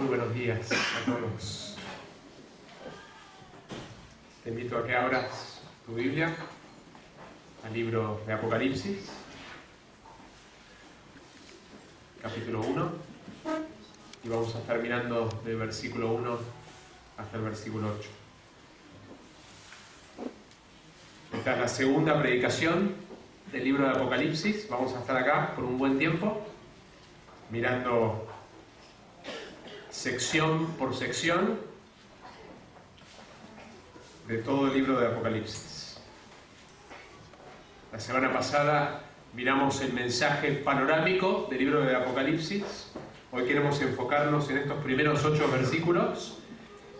Muy buenos días a todos. Te invito a que abras tu Biblia al libro de Apocalipsis, capítulo 1, y vamos a estar mirando del versículo 1 hasta el versículo 8. Esta es la segunda predicación del libro de Apocalipsis. Vamos a estar acá por un buen tiempo, mirando sección por sección de todo el libro de Apocalipsis. La semana pasada miramos el mensaje panorámico del libro de Apocalipsis. Hoy queremos enfocarnos en estos primeros 8 versículos.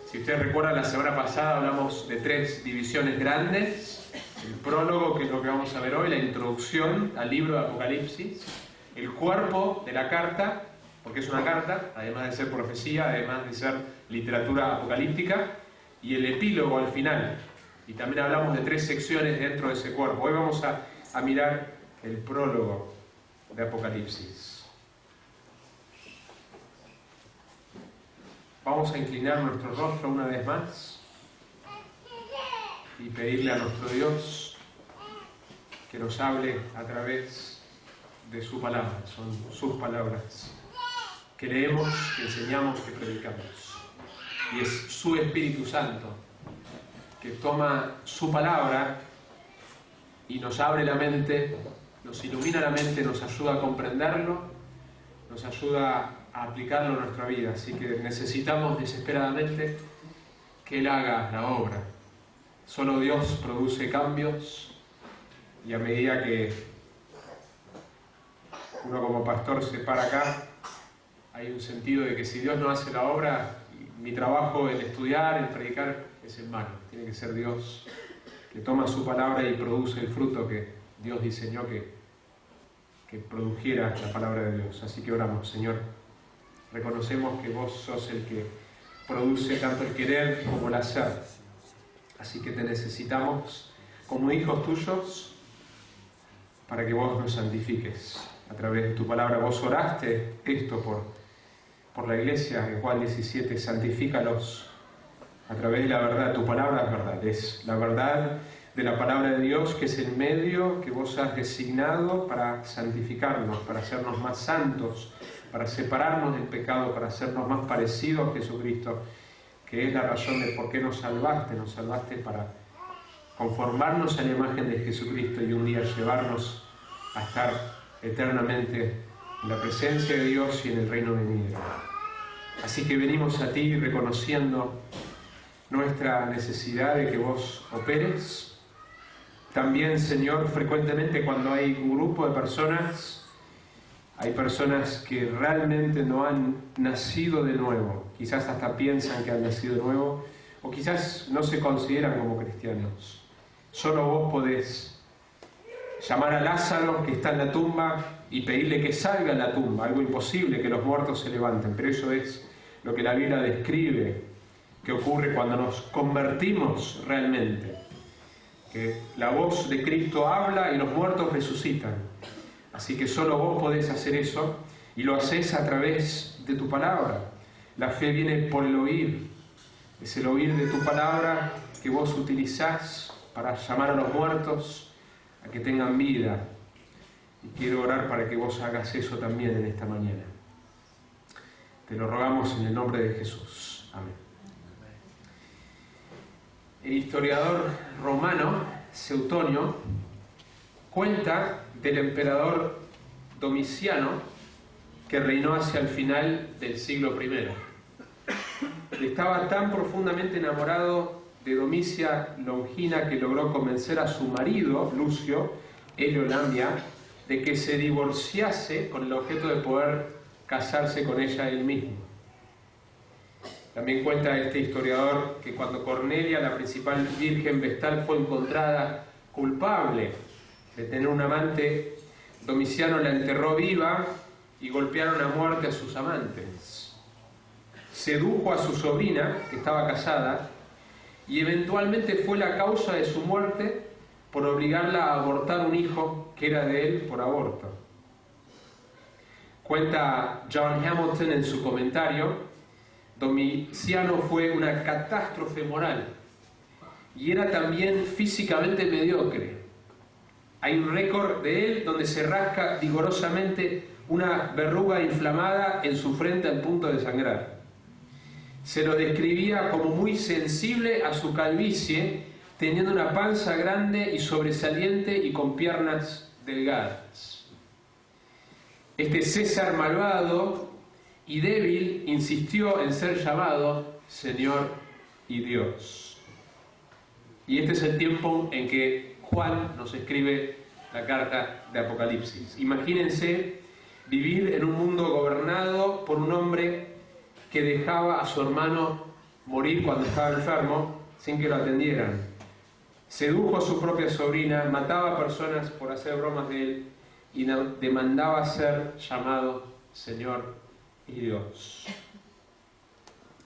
Si ustedes recuerdan, la semana pasada hablamos de 3 divisiones grandes: el prólogo, que es lo que vamos a ver hoy, la introducción al libro de Apocalipsis, el cuerpo de la carta, porque es una carta, además de ser profecía, además de ser literatura apocalíptica, y el epílogo al final. Y también hablamos de 3 secciones dentro de ese cuerpo. Hoy vamos a mirar el prólogo de Apocalipsis. Vamos a inclinar nuestro rostro una vez más y pedirle a nuestro Dios que nos hable a través de su palabra. Son sus palabras que leemos, que enseñamos, que predicamos. Y es su Espíritu Santo que toma su palabra y nos abre la mente, nos ilumina la mente, nos ayuda a comprenderlo, nos ayuda a aplicarlo en nuestra vida. Así que necesitamos desesperadamente que Él haga la obra. Solo Dios produce cambios, y a medida que uno como pastor se para acá, hay un sentido de que si Dios no hace la obra, mi trabajo, el estudiar, el predicar, es en vano. Tiene que ser Dios que toma su palabra y produce el fruto que Dios diseñó que produjera la palabra de Dios. Así que oramos. Señor, reconocemos que vos sos el que produce tanto el querer como el hacer. Así que te necesitamos como hijos tuyos para que vos nos santifiques a través de tu palabra. Vos oraste esto por la iglesia en Juan 17, santifícalos a través de la verdad. Tu palabra es verdad, es la verdad de la palabra de Dios, que es el medio que vos has designado para santificarnos, para hacernos más santos, para separarnos del pecado, para hacernos más parecidos a Jesucristo, que es la razón de por qué nos salvaste para conformarnos a la imagen de Jesucristo y un día llevarnos a estar eternamente en la presencia de Dios y en el reino venidero. Así que venimos a ti reconociendo nuestra necesidad de que vos operes. También, Señor, frecuentemente cuando hay un grupo de personas, hay personas que realmente no han nacido de nuevo, quizás hasta piensan que han nacido de nuevo, o quizás no se consideran como cristianos. Solo vos podés llamar a Lázaro, que está en la tumba, y pedirle que salga de la tumba. Algo imposible, que los muertos se levanten, pero eso es lo que la Biblia describe que ocurre cuando nos convertimos realmente, que la voz de Cristo habla y los muertos resucitan. Así que solo vos podés hacer eso, y lo haces a través de tu palabra. La fe viene por el oír, es el oír de tu palabra que vos utilizás para llamar a los muertos a que tengan vida. Y quiero orar para que vos hagas eso también en esta mañana. Te lo rogamos en el nombre de Jesús. Amén. El historiador romano Suetonio cuenta del emperador Domiciano, que reinó hacia el final del siglo I. Estaba tan profundamente enamorado de Domicia Longina que logró convencer a su marido, Lucio Helio Lamia, de que se divorciase con el objeto de poder casarse con ella él mismo. También cuenta este historiador que cuando Cornelia, la principal virgen vestal, fue encontrada culpable de tener un amante, Domiciano la enterró viva y golpearon a muerte a sus amantes. Sedujo a su sobrina, que estaba casada, y eventualmente fue la causa de su muerte por obligarla a abortar un hijo que era de él por aborto. Cuenta John Hamilton en su comentario Domiciano fue una catástrofe moral y era también físicamente mediocre. Hay un récord de él donde se rasca vigorosamente una verruga inflamada en su frente al punto de sangrar. Se lo describía como muy sensible a su calvicie, teniendo una panza grande y sobresaliente y con piernas delgadas. Este César malvado y débil insistió en ser llamado Señor y Dios. Y este es el tiempo en que Juan nos escribe la carta de Apocalipsis. Imagínense vivir en un mundo gobernado por un hombre que dejaba a su hermano morir cuando estaba enfermo sin que lo atendieran. Sedujo a su propia sobrina, mataba a personas por hacer bromas de él y demandaba ser llamado Señor y Dios.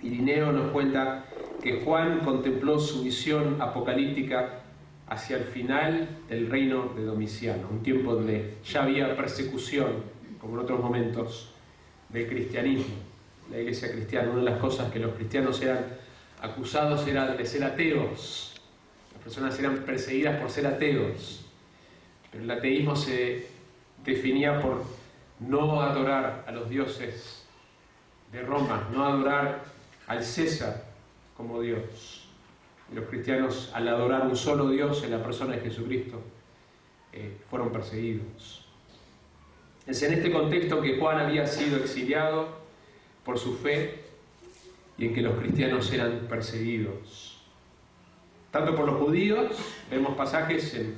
Irineo nos cuenta que Juan contempló su visión apocalíptica hacia el final del reino de Domiciano, un tiempo donde ya había persecución, como en otros momentos, del cristianismo, la iglesia cristiana. Una de las cosas que los cristianos eran acusados era de ser ateos. Las personas eran perseguidas por ser ateos, pero el ateísmo se definía por no adorar a los dioses de Roma, no adorar al César como Dios. Y los cristianos, al adorar un solo Dios en la persona de Jesucristo, fueron perseguidos. Es en este contexto que Juan había sido exiliado por su fe y en que los cristianos eran perseguidos. Tanto por los judíos, vemos pasajes en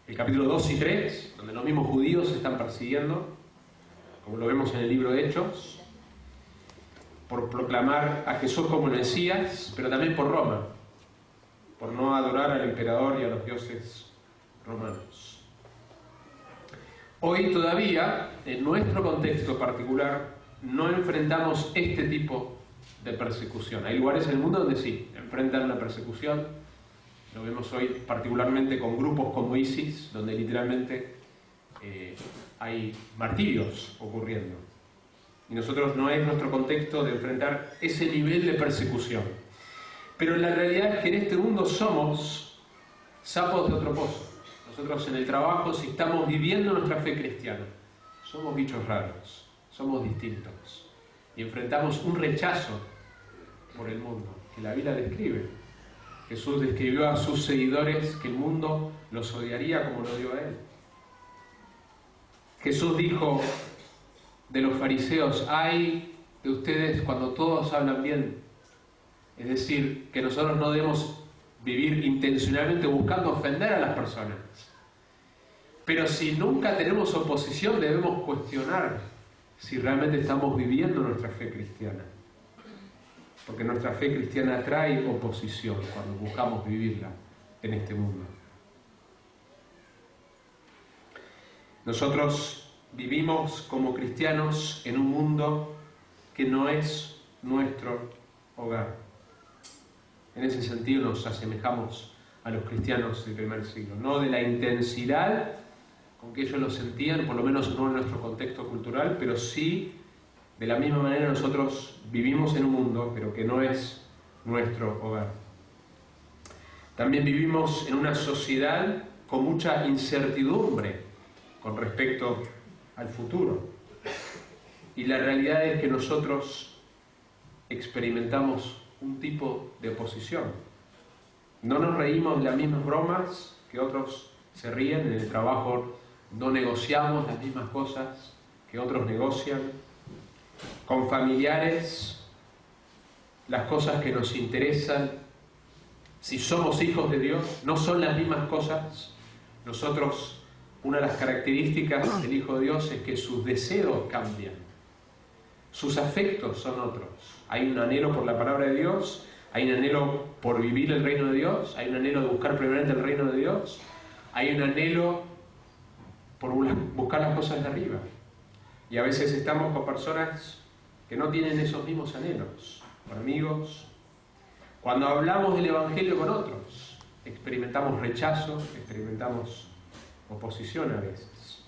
el capítulo 2 y 3, donde los mismos judíos se están persiguiendo, como lo vemos en el libro de Hechos, por proclamar a Jesús como el Mesías, pero también por Roma, por no adorar al emperador y a los dioses romanos. Hoy todavía, en nuestro contexto particular, no enfrentamos este tipo de persecución. Hay lugares en el mundo donde sí, enfrentan una persecución. Lo vemos hoy particularmente con grupos como ISIS, donde literalmente hay martirios ocurriendo. Y nosotros no es nuestro contexto de enfrentar ese nivel de persecución. Pero la realidad es que en este mundo somos sapos de otro pozo. Nosotros en el trabajo, si estamos viviendo nuestra fe cristiana, somos bichos raros, somos distintos. Y enfrentamos un rechazo por el mundo, que la Biblia describe. Jesús describió a sus seguidores que el mundo los odiaría como lo odió a él. Jesús dijo de los fariseos: ay de ustedes cuando todos hablan bien. Es decir, que nosotros no debemos vivir intencionalmente buscando ofender a las personas. Pero si nunca tenemos oposición, debemos cuestionar si realmente estamos viviendo nuestra fe cristiana. Porque nuestra fe cristiana trae oposición cuando buscamos vivirla en este mundo. Nosotros vivimos como cristianos en un mundo que no es nuestro hogar. En ese sentido nos asemejamos a los cristianos del primer siglo, no de la intensidad con que ellos lo sentían, por lo menos no en nuestro contexto cultural, pero sí de la misma manera nosotros vivimos en un mundo, pero que no es nuestro hogar. También vivimos en una sociedad con mucha incertidumbre con respecto al futuro. Y la realidad es que nosotros experimentamos un tipo de oposición. No nos reímos de las mismas bromas que otros se ríen. En el trabajo no negociamos las mismas cosas que otros negocian. Con familiares, las cosas que nos interesan, si somos hijos de Dios, no son las mismas cosas. Nosotros, una de las características del Hijo de Dios es que sus deseos cambian. Sus afectos son otros. Hay un anhelo por la palabra de Dios, hay un anhelo por vivir el reino de Dios, hay un anhelo de buscar primeramente el reino de Dios, hay un anhelo por buscar las cosas de arriba. Y a veces estamos con personas que no tienen esos mismos anhelos, con amigos. Cuando hablamos del Evangelio con otros, experimentamos rechazo, experimentamos oposición a veces.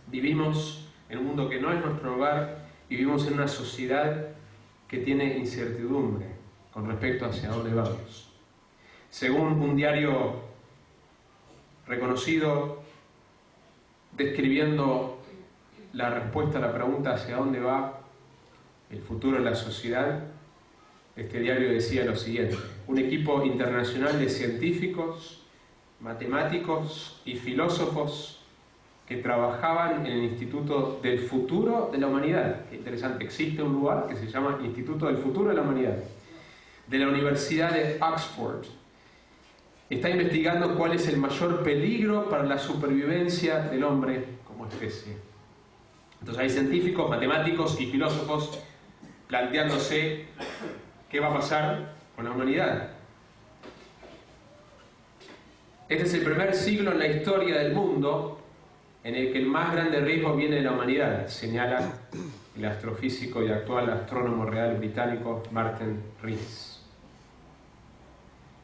Vivimos en un mundo que no es nuestro hogar y vivimos en una sociedad que tiene incertidumbre con respecto hacia dónde vamos. Según un diario reconocido, describiendo la respuesta a la pregunta hacia dónde va el futuro de la sociedad, este diario decía lo siguiente: un equipo internacional de científicos, matemáticos y filósofos que trabajaban en el Instituto del Futuro de la Humanidad. Qué interesante, existe un lugar que se llama Instituto del Futuro de la Humanidad, de la Universidad de Oxford. Está investigando cuál es el mayor peligro para la supervivencia del hombre como especie. Entonces hay científicos, matemáticos y filósofos planteándose qué va a pasar con la humanidad. Este es el primer siglo en la historia del mundo en el que el más grande riesgo viene de la humanidad, señala el astrofísico y actual astrónomo real británico Martin Rees.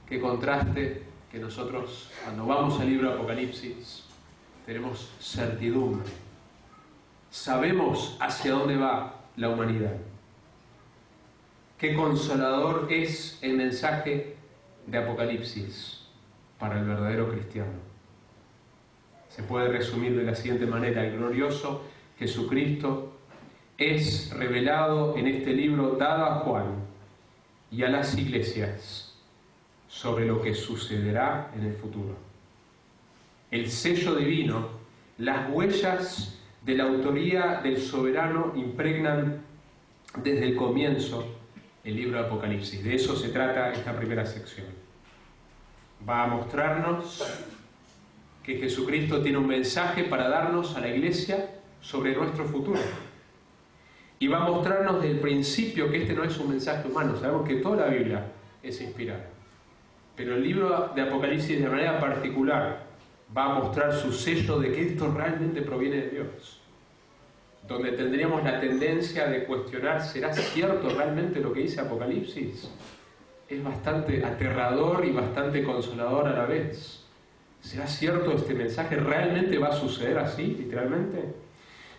Qué contraste que nosotros, cuando vamos al libro de Apocalipsis, tenemos certidumbre. Sabemos hacia dónde va la humanidad. Qué consolador es el mensaje de Apocalipsis para el verdadero cristiano. Se puede resumir de la siguiente manera: el glorioso Jesucristo es revelado en este libro dado a Juan y a las iglesias sobre lo que sucederá en el futuro. El sello divino, las huellas de la autoría del soberano impregnan desde el comienzo el libro de Apocalipsis. De eso se trata esta primera sección. Va a mostrarnos que Jesucristo tiene un mensaje para darnos a la iglesia sobre nuestro futuro. Y va a mostrarnos desde el principio que este no es un mensaje humano. Sabemos que toda la Biblia es inspirada. Pero el libro de Apocalipsis, de manera particular, va a mostrar su sello de que esto realmente proviene de Dios. Donde tendríamos la tendencia de cuestionar: ¿será cierto realmente lo que dice Apocalipsis? Es bastante aterrador y bastante consolador a la vez. ¿Será cierto este mensaje? ¿Realmente va a suceder así, literalmente?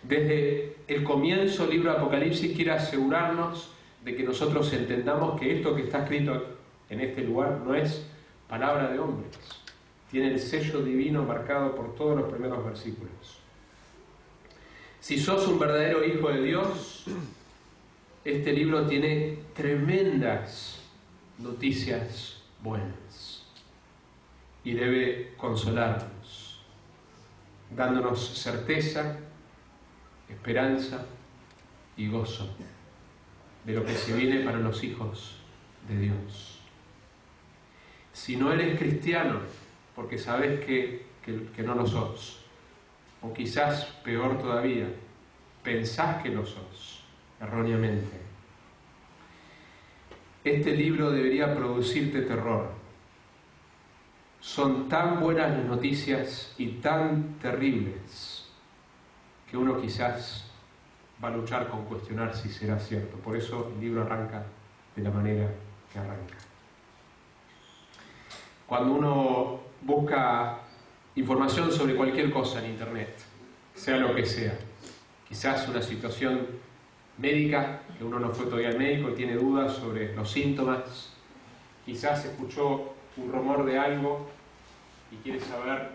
Desde el comienzo el libro de Apocalipsis quiere asegurarnos de que nosotros entendamos que esto que está escrito en este lugar no es palabra de hombres. Tiene el sello divino marcado por todos los primeros versículos. Si sos un verdadero hijo de Dios, este libro tiene tremendas noticias buenas y debe consolarnos, dándonos certeza, esperanza y gozo de lo que se viene para los hijos de Dios. Si no eres cristiano, porque sabes que no lo sos, o quizás peor todavía, pensás que lo sos erróneamente, este libro debería producirte terror. Son tan buenas las noticias y tan terribles que uno quizás va a luchar con cuestionar si será cierto. Por eso el libro arranca de la manera que arranca. Cuando uno busca información sobre cualquier cosa en internet, sea lo que sea, quizás una situación médica, que uno no fue todavía al médico y tiene dudas sobre los síntomas, quizás escuchó un rumor de algo y quiere saber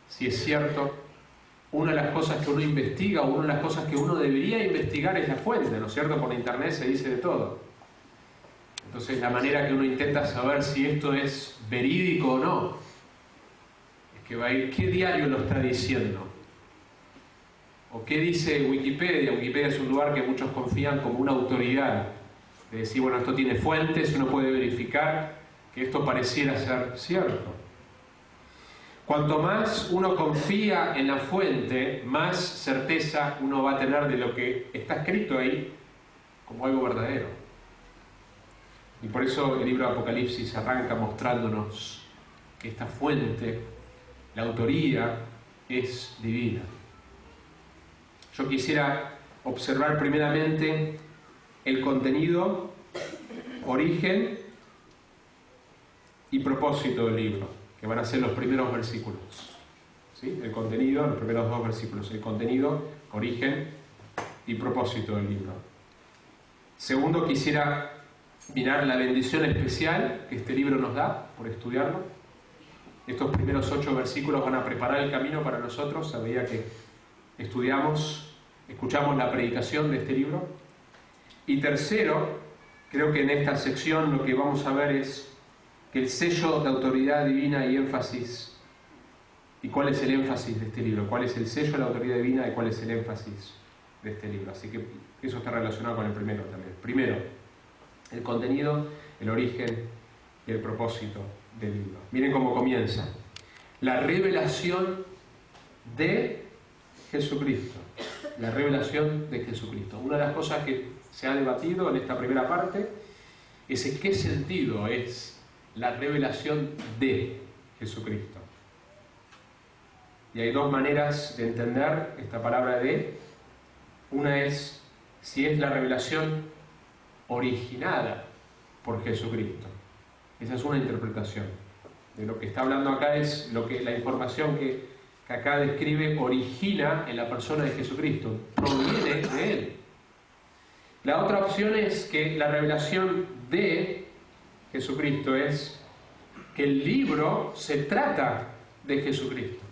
si es cierto. Una de las cosas que uno investiga, o una de las cosas que uno debería investigar, es la fuente, ¿no es cierto? Por internet se dice de todo. Entonces la manera que uno intenta saber si esto es verídico o no es que va a ir qué diario lo está diciendo, o qué dice Wikipedia. Wikipedia es un lugar que muchos confían como una autoridad, de decir, bueno, esto tiene fuentes, uno puede verificar que esto pareciera ser cierto. Cuanto más uno confía en la fuente, más certeza uno va a tener de lo que está escrito ahí como algo verdadero. Y por eso el libro de Apocalipsis arranca mostrándonos que esta fuente, la autoría, es divina. Yo quisiera observar primeramente el contenido, origen y propósito del libro, que van a ser los primeros versículos. ¿Sí? El contenido, los primeros dos versículos. El contenido, origen y propósito del libro. Segundo, quisiera mirar la bendición especial que este libro nos da por estudiarlo. Estos primeros 8 versículos van a preparar el camino para nosotros a medida que estudiamos, escuchamos la predicación de este libro. Y tercero, creo que en esta sección lo que vamos a ver es que el sello de autoridad divina y énfasis. ¿Y cuál es el énfasis de este libro? ¿Cuál es el sello de la autoridad divina y cuál es el énfasis de este libro? Así que eso está relacionado con el primero también. Primero, el contenido, el origen y el propósito del libro. Miren cómo comienza. La revelación de Jesucristo. La revelación de Jesucristo. Una de las cosas que se ha debatido en esta primera parte es en qué sentido es la revelación de Jesucristo. Y hay 2 maneras de entender esta palabra de. Una es si es la revelación originada por Jesucristo. Esa es una interpretación. De lo que está hablando acá es lo que la información que acá describe origina en la persona de Jesucristo, proviene de Él. La otra opción es que la revelación de Jesucristo es que el libro se trata de Jesucristo.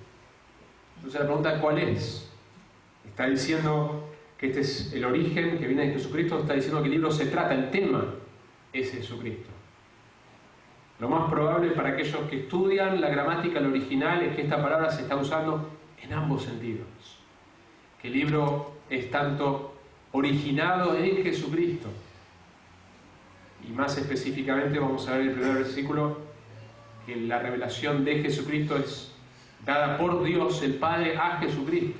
Entonces la pregunta, ¿cuál es? Está diciendo que este es el origen que viene de Jesucristo, está diciendo que el libro se trata, el tema es Jesucristo. Lo más probable para aquellos que estudian la gramática, el original, es que esta palabra se está usando en ambos sentidos. Que el libro es tanto originado en Jesucristo. Y más específicamente vamos a ver el primer versículo, que la revelación de Jesucristo es dada por Dios el Padre a Jesucristo.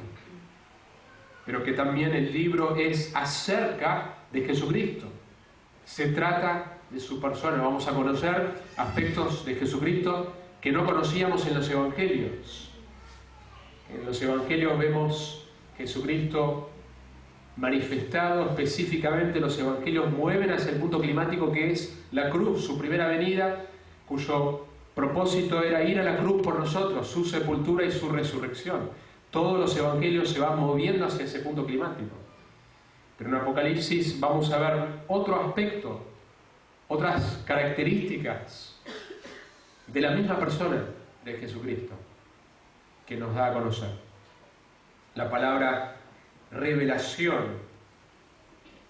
Pero que también el libro es acerca de Jesucristo. Se trata de su persona. Vamos a conocer aspectos de Jesucristo que no conocíamos en los evangelios. En los evangelios vemos Jesucristo manifestado específicamente. Los evangelios mueven hacia el punto climático que es la cruz, su primera venida, cuyo propósito era ir a la cruz por nosotros, su sepultura y su resurrección. Todos los evangelios se van moviendo hacia ese punto climático. Pero en Apocalipsis vamos a ver otro aspecto, otras características de la misma persona de Jesucristo que nos da a conocer. La palabra revelación,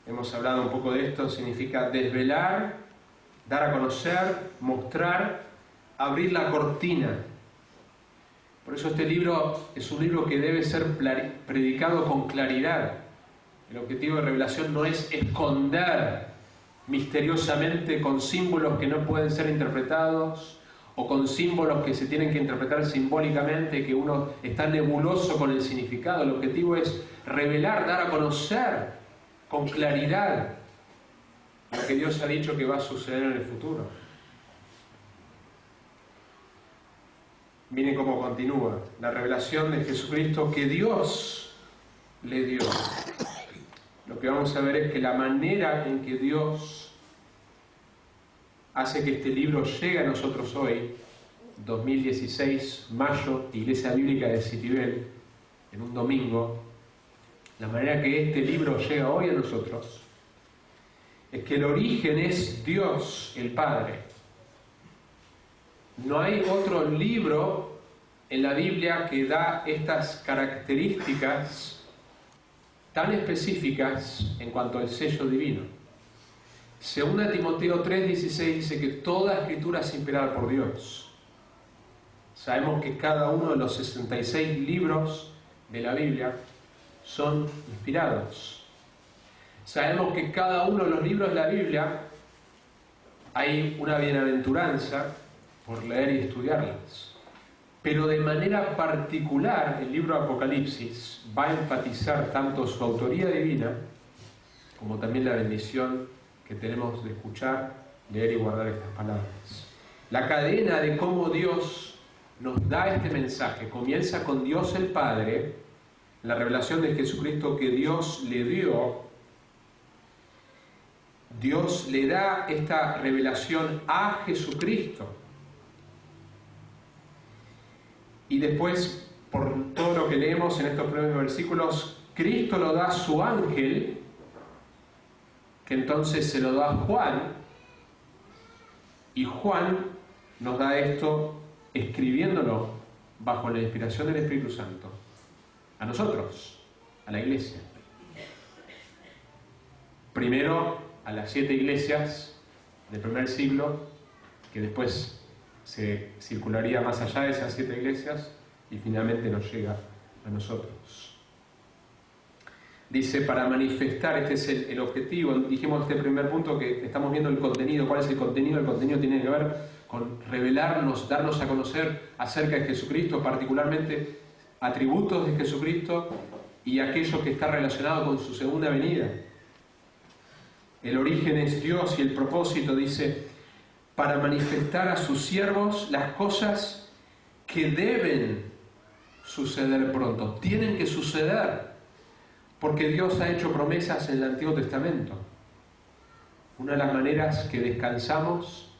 hemos hablado un poco de esto, significa desvelar, dar a conocer, mostrar, abrir la cortina. Por eso este libro es un libro que debe ser predicado con claridad. El objetivo de revelación no es esconder misteriosamente con símbolos que no pueden ser interpretados o con símbolos que se tienen que interpretar simbólicamente, que uno está nebuloso con el significado. El objetivo es revelar, dar a conocer con claridad lo que Dios ha dicho que va a suceder en el futuro. Miren cómo continúa la revelación de Jesucristo que Dios le dio. Lo que vamos a ver es que la manera en que Dios hace que este libro llegue a nosotros hoy, 2016, mayo, Iglesia Bíblica de Citibel, en un domingo, la manera que este libro llega hoy a nosotros es que el origen es Dios, el Padre. No hay otro libro en la Biblia que da estas características tan específicas en cuanto al sello divino. Según Timoteo 3:16 dice que toda escritura es inspirada por Dios. Sabemos que cada uno de los 66 libros de la Biblia son inspirados. Sabemos que cada uno de los libros de la Biblia hay una bienaventuranza por leer y estudiarlas. Pero de manera particular el libro de Apocalipsis va a enfatizar tanto su autoría divina como también la bendición que tenemos de escuchar, leer y guardar estas palabras. La cadena de cómo Dios nos da este mensaje comienza con Dios el Padre, la revelación de Jesucristo que Dios le dio. Dios le da esta revelación a Jesucristo. Y después, por todo lo que leemos en estos primeros versículos, Cristo lo da a su ángel que entonces se lo da a Juan, y Juan nos da esto escribiéndolo bajo la inspiración del Espíritu Santo a nosotros, a la iglesia. Primero a las 7 iglesias del primer siglo, que después se circularía más allá de esas 7 iglesias y finalmente nos llega a nosotros. Dice, para manifestar, este es el objetivo. Dijimos este primer punto que estamos viendo el contenido. ¿Cuál es el contenido? El contenido tiene que ver con revelarnos, darnos a conocer acerca de Jesucristo, particularmente atributos de Jesucristo y aquello que está relacionado con su segunda venida. El origen es Dios y el propósito, dice, para manifestar a sus siervos las cosas que deben suceder pronto. Tienen que suceder, porque Dios ha hecho promesas en el Antiguo Testamento. Una de las maneras que descansamos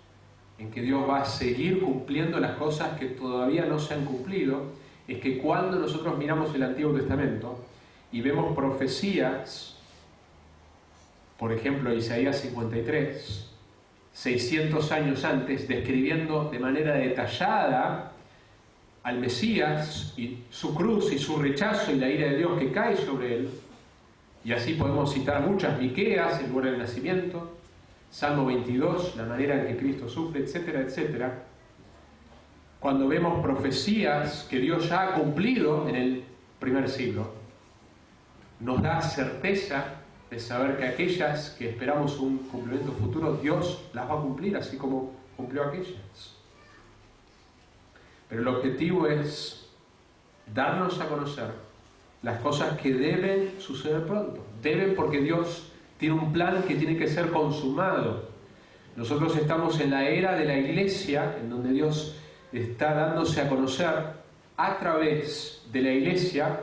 en que Dios va a seguir cumpliendo las cosas que todavía no se han cumplido, es que cuando nosotros miramos el Antiguo Testamento y vemos profecías, por ejemplo Isaías 53, 600 años antes, describiendo de manera detallada al Mesías y su cruz y su rechazo y la ira de Dios que cae sobre él, y así podemos citar muchas, Miqueas, el lugar del nacimiento, Salmo 22, la manera en que Cristo sufre, etcétera, etcétera. Cuando vemos profecías que Dios ya ha cumplido en el primer siglo, nos da certeza de saber que aquellas que esperamos un cumplimiento futuro, Dios las va a cumplir, así como cumplió aquellas. Pero el objetivo es darnos a conocer las cosas que deben suceder pronto. Deben porque Dios tiene un plan que tiene que ser consumado. Nosotros estamos en la era de la iglesia, en donde Dios está dándose a conocer a través de la iglesia,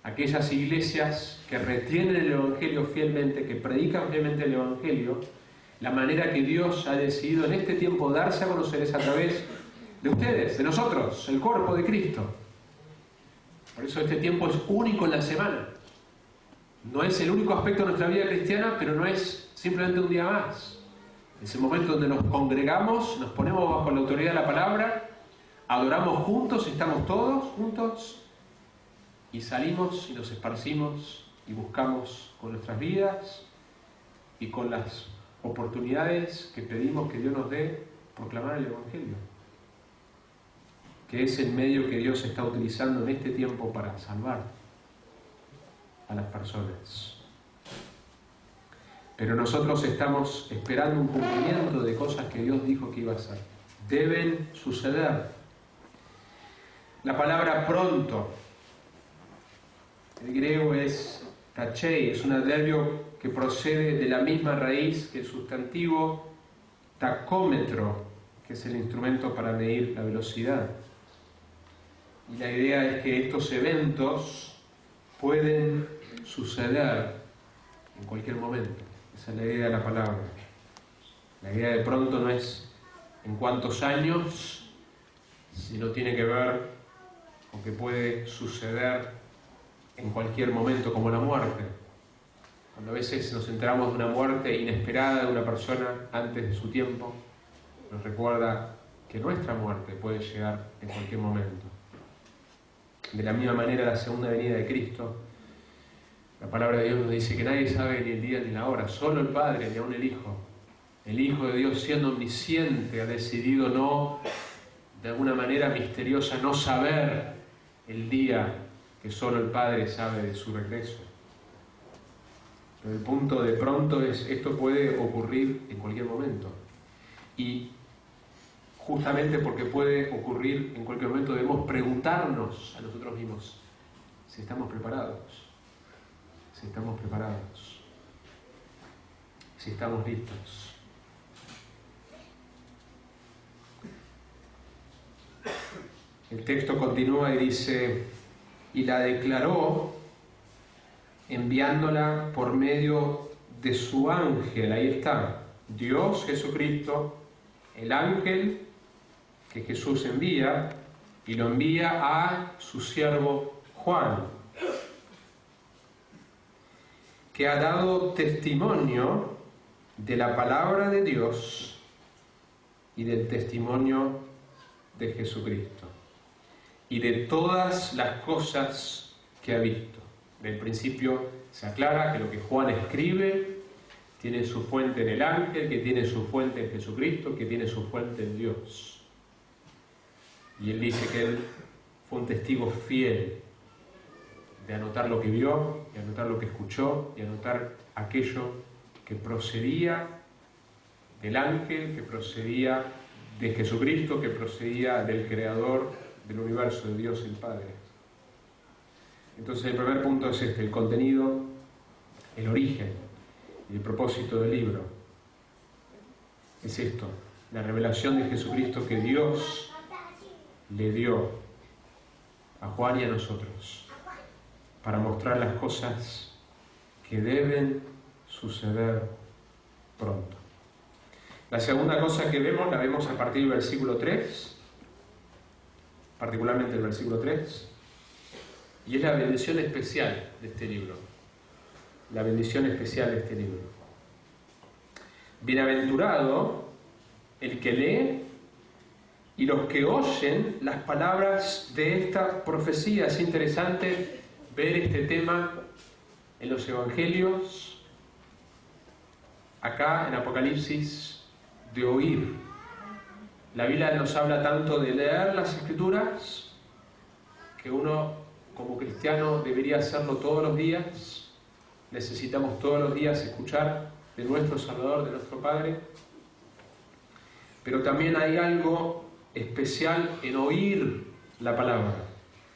aquellas iglesias que retienen el Evangelio fielmente, que predican fielmente el Evangelio. La manera que Dios ha decidido en este tiempo darse a conocer es a través de ustedes, de nosotros, el cuerpo de Cristo. Por eso este tiempo es único en la semana. No es el único aspecto de nuestra vida cristiana, pero no es simplemente un día más. Es el momento donde nos congregamos, nos ponemos bajo la autoridad de la palabra, adoramos juntos, estamos todos juntos, y salimos y nos esparcimos y buscamos con nuestras vidas y con las oportunidades que pedimos que Dios nos dé, proclamar el Evangelio, que es el medio que Dios está utilizando en este tiempo para salvar a las personas. Pero nosotros estamos esperando un cumplimiento de cosas que Dios dijo que iba a hacer. Deben suceder. La palabra pronto, el griego es tachei, es un adverbio que procede de la misma raíz que el sustantivo tacómetro, que es el instrumento para medir la velocidad. Y la idea es que estos eventos pueden suceder en cualquier momento. Esa es la idea de la palabra. La idea de pronto no es en cuántos años, sino tiene que ver con que puede suceder en cualquier momento, como la muerte. Cuando a veces nos enteramos de una muerte inesperada de una persona antes de su tiempo, nos recuerda que nuestra muerte puede llegar en cualquier momento. De la misma manera, la segunda venida de Cristo, la palabra de Dios nos dice que nadie sabe ni el día ni la hora, solo el Padre ni aún el Hijo. El Hijo de Dios, siendo omnisciente, ha decidido no, de alguna manera misteriosa, no saber el día que solo el Padre sabe de su regreso. Pero el punto de pronto es, esto puede ocurrir en cualquier momento. Y justamente porque puede ocurrir en cualquier momento, debemos preguntarnos a nosotros mismos si estamos preparados, si estamos preparados, si estamos listos. El texto continúa y dice, y la declaró enviándola por medio de su ángel. Ahí está, Dios Jesucristo, el ángel que Jesús envía, y lo envía a su siervo Juan. que ha dado testimonio de la palabra de Dios y del testimonio de Jesucristo y de todas las cosas que ha visto. Del principio se aclara que lo que Juan escribe tiene su fuente en el ángel, que tiene su fuente en Jesucristo, que tiene su fuente en Dios. Y él dice que él fue un testigo fiel de anotar lo que vio, de anotar lo que escuchó, de anotar aquello que procedía del ángel, que procedía de Jesucristo, que procedía del Creador del universo, de Dios el Padre. Entonces el primer punto es este, el contenido, el origen y el propósito del libro. Es esto, la revelación de Jesucristo que Dios le dio a Juan y a nosotros para mostrar las cosas que deben suceder pronto. La segunda cosa que vemos, la vemos a partir del versículo 3, particularmente el versículo 3, y es la bendición especial de este libro. La bendición especial de este libro. Bienaventurado el que lee y los que oyen las palabras de esta profecía. Es interesante ver este tema en los evangelios, acá en Apocalipsis, de oír. La Biblia nos habla tanto de leer las Escrituras, que uno como cristiano debería hacerlo todos los días. Necesitamos todos los días escuchar de nuestro Salvador, de nuestro Padre. Pero también hay algo especial en oír la palabra.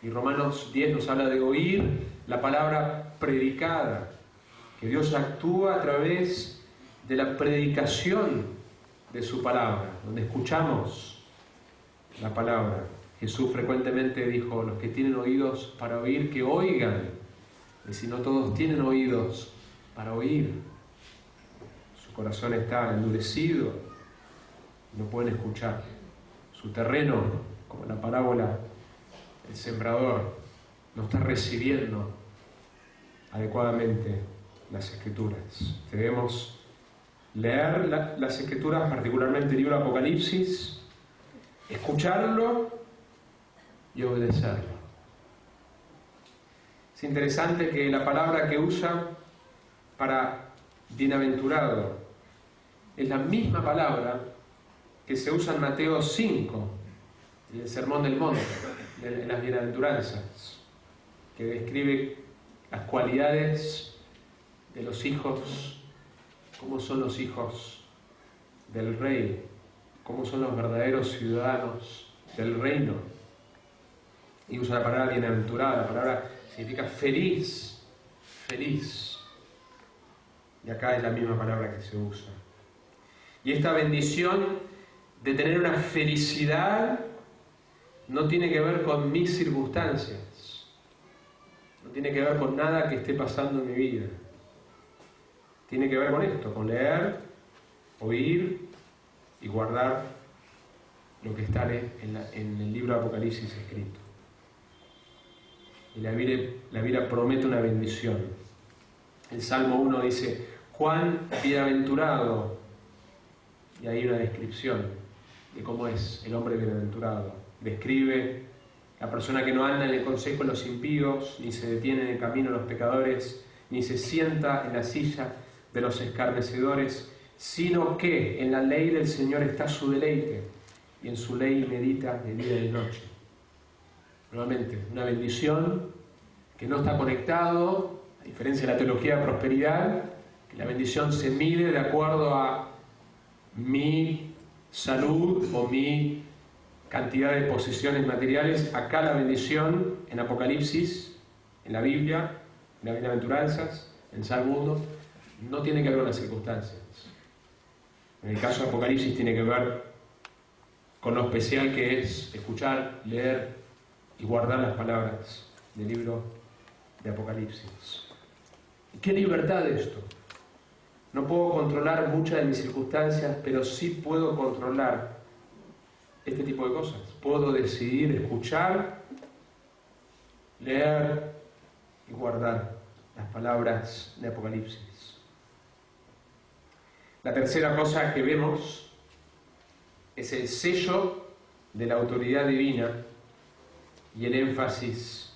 Y Romanos 10 nos habla de oír la palabra predicada, que Dios actúa a través de la predicación de su palabra, donde escuchamos la palabra. Jesús frecuentemente dijo, los que tienen oídos para oír, que oigan. Y si no todos tienen oídos para oír, su corazón está endurecido, no pueden escuchar. Su terreno, como la parábola del sembrador, no está recibiendo adecuadamente las Escrituras. Debemos leer las Escrituras, particularmente el libro de Apocalipsis, escucharlo y obedecerlo. Es interesante que la palabra que usa para bienaventurado es la misma palabra que se usa en Mateo 5, en el Sermón del Monte, en las bienaventuranzas, que describe las cualidades de los hijos, cómo son los hijos del rey, cómo son los verdaderos ciudadanos del reino. Y usa la palabra bienaventurada, la palabra significa feliz, feliz. Y acá es la misma palabra que se usa. Y esta bendición de tener una felicidad no tiene que ver con mis circunstancias, no tiene que ver con nada que esté pasando en mi vida. Tiene que ver con esto, con leer, oír y guardar lo que está en el libro de Apocalipsis escrito. Y la Biblia promete una bendición. El Salmo 1 dice, cuán bienaventurado, y hay una descripción de cómo es el hombre bienaventurado. Describe la persona que no anda en el consejo de los impíos, ni se detiene en el camino de los pecadores, ni se sienta en la silla de los escarnecedores, sino que en la ley del Señor está su deleite, y en su ley medita de día y de noche. Nuevamente, una bendición que no está conectado, a diferencia de la teología de prosperidad, que la bendición se mide de acuerdo a mi salud o mi cantidad de posesiones materiales. Acá la bendición en Apocalipsis, en la Biblia, en las bienaventuranzas, en Salmo 1, no tiene que ver con las circunstancias. En el caso de Apocalipsis tiene que ver con lo especial que es escuchar, leer y guardar las palabras del libro de Apocalipsis. ¿Qué libertad esto? No puedo controlar muchas de mis circunstancias, pero sí puedo controlar este tipo de cosas. Puedo decidir escuchar, leer y guardar las palabras de Apocalipsis. La tercera cosa que vemos es el sello de la autoridad divina y el énfasis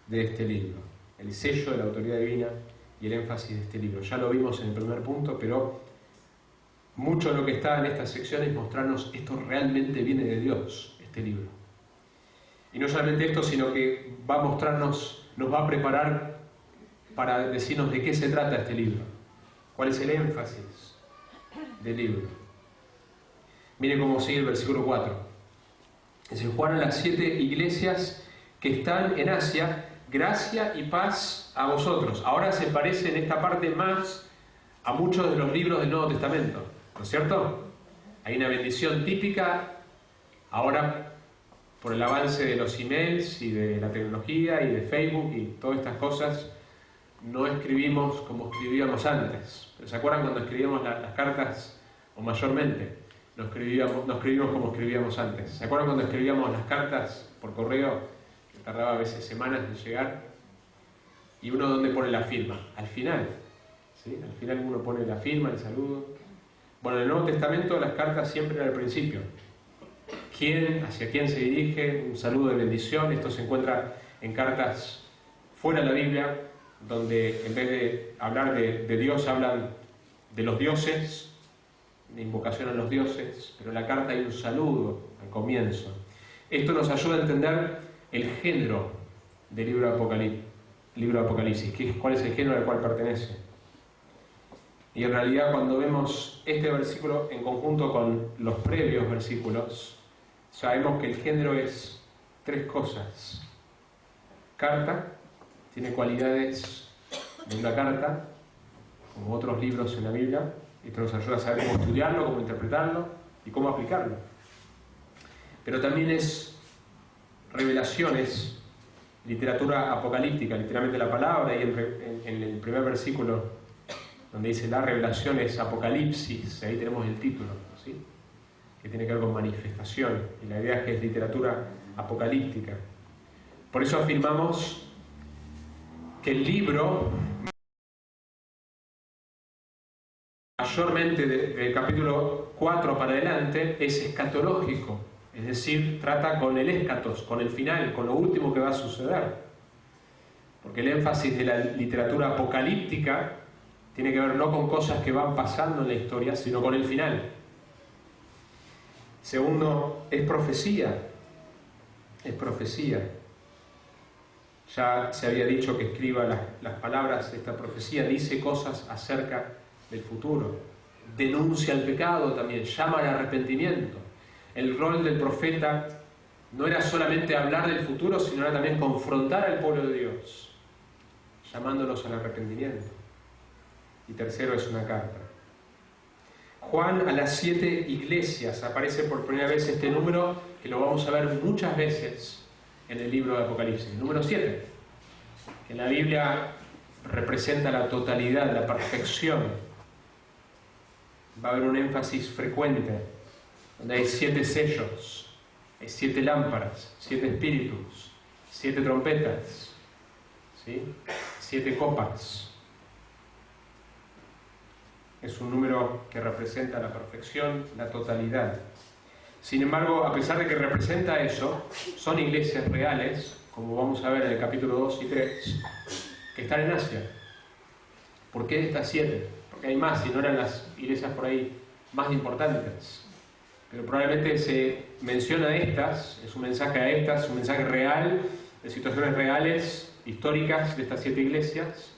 de este libro. El sello de la autoridad divina y el énfasis de este libro. Ya lo vimos en el primer punto, pero mucho de lo que está en esta sección es mostrarnos esto realmente viene de Dios, este libro. Y no solamente esto, sino que va a mostrarnos, nos va a preparar para decirnos de qué se trata este libro, cuál es el énfasis del libro. Miren cómo sigue el versículo 4. Dice: Juan a las 7 iglesias que están en Asia, gracia y paz a vosotros. Ahora se parece en esta parte más a muchos de los libros del Nuevo Testamento, ¿no es cierto? Hay una bendición típica. Ahora, por el avance de los emails y de la tecnología y de Facebook y todas estas cosas, no escribimos como escribíamos antes. ¿Se acuerdan cuando escribíamos las cartas? O mayormente no escribimos como escribíamos antes. ¿Se acuerdan cuando escribíamos las cartas por correo, que tardaba a veces semanas en llegar? Y uno, ¿dónde pone la firma? Al final, ¿sí? Al final uno pone la firma, el saludo. Bueno, en el Nuevo Testamento las cartas siempre eran al principio. ¿Hacia quién se dirige? Un saludo de bendición. Esto se encuentra en cartas fuera de la Biblia, donde en vez de hablar de Dios, hablan de los dioses, de invocación a los dioses, pero en la carta hay un saludo al comienzo. Esto nos ayuda a entender el género del libro de Apocalipsis, cuál es el género al cual pertenece. Y en realidad, cuando vemos este versículo en conjunto con los previos versículos, sabemos que el género es tres cosas. Carta, tiene cualidades de una carta, como otros libros en la Biblia. Esto nos ayuda a saber cómo estudiarlo, cómo interpretarlo y cómo aplicarlo. Pero también es revelaciones, literatura apocalíptica, literalmente la palabra, y en el primer versículo, donde dice la revelación es Apocalipsis, ahí tenemos el título, ¿sí? Que tiene que ver con manifestación, y la idea es que es literatura apocalíptica. Por eso afirmamos que el libro, mayormente del capítulo 4 para adelante, es escatológico, es decir, trata con el escatos, con el final, con lo último que va a suceder. Porque el énfasis de la literatura apocalíptica tiene que ver no con cosas que van pasando en la historia, sino con el final. Segundo, es profecía. Es profecía. Ya se había dicho que escriba las palabras de esta profecía, dice cosas acerca del futuro. Denuncia el pecado también, llama al arrepentimiento. El rol del profeta no era solamente hablar del futuro, sino era también confrontar al pueblo de Dios, llamándolos al arrepentimiento. Y tercero, es una carta. Juan a las 7 iglesias, aparece por primera vez este número, que lo vamos a ver muchas veces en el libro de Apocalipsis. El número 7, que en la Biblia representa la totalidad, la perfección. Va a haber un énfasis frecuente, donde hay 7 sellos, hay 7 lámparas, 7 espíritus, 7 trompetas, ¿sí? 7 copas. Es un número que representa la perfección, la totalidad. Sin embargo, a pesar de que representa eso, son iglesias reales, como vamos a ver en el capítulo 2 y 3, que están en Asia. ¿Por qué estas 7? Porque hay más, si no eran las iglesias por ahí más importantes. Pero probablemente se menciona a estas, es un mensaje a estas, un mensaje real, de situaciones reales, históricas de estas 7 iglesias,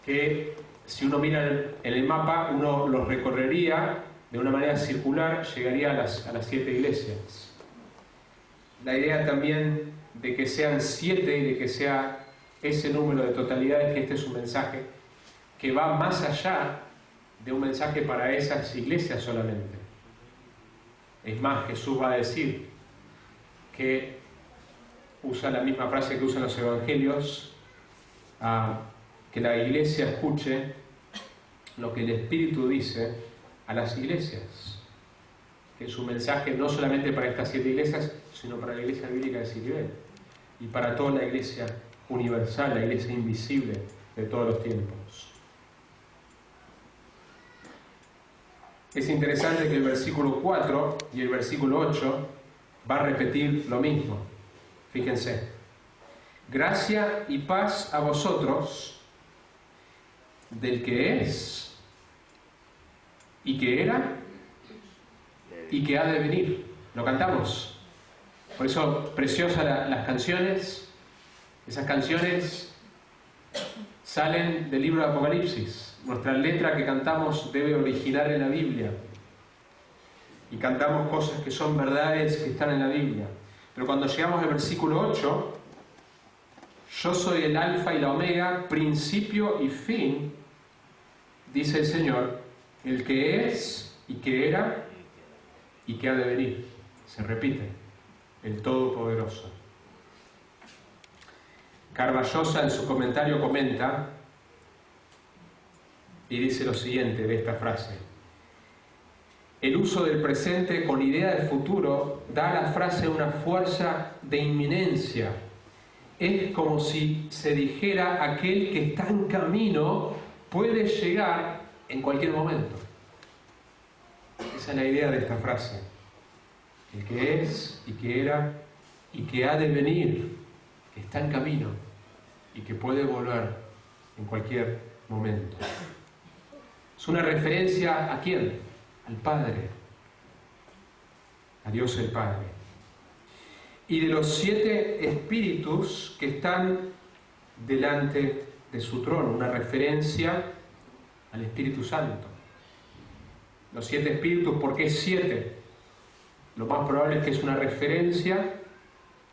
que si uno mira en el mapa, uno los recorrería de una manera circular, llegaría a las 7 iglesias. La idea también de que sean 7 y de que sea ese número de totalidad es que este es un mensaje que va más allá de un mensaje para esas iglesias solamente. Es más, Jesús va a decir que usa la misma frase que usan los evangelios, que la iglesia escuche lo que el Espíritu dice a las iglesias, que es un mensaje no solamente para estas 7 iglesias, sino para la iglesia bíblica de Siribel y para toda la iglesia universal, la iglesia invisible de todos los tiempos. Es interesante que el versículo 4 y el versículo 8 va a repetir lo mismo. Fíjense. Gracia y paz a vosotros, del que es, y que era, y que ha de venir. Lo cantamos. Por eso, preciosas las canciones. Esas canciones salen del libro de Apocalipsis. Nuestra letra que cantamos debe originar en la Biblia. Y cantamos cosas que son verdades que están en la Biblia. Pero cuando llegamos al versículo 8, yo soy el alfa y la omega, principio y fin, dice el Señor, el que es y que era y que ha de venir. Se repite, el Todopoderoso. Carballosa en su comentario comenta y dice lo siguiente de esta frase: el uso del presente con idea de futuro da a la frase una fuerza de inminencia. Es como si se dijera aquel que está en camino puede llegar en cualquier momento. Esa es la idea de esta frase. El que es y que era y que ha de venir, que está en camino y que puede volver en cualquier momento. Es una referencia ¿a quién? Al Padre, a Dios el Padre. Y de los 7 espíritus que están delante de su trono, una referencia al Espíritu Santo. Los 7 espíritus, ¿por qué 7? Lo más probable es que es una referencia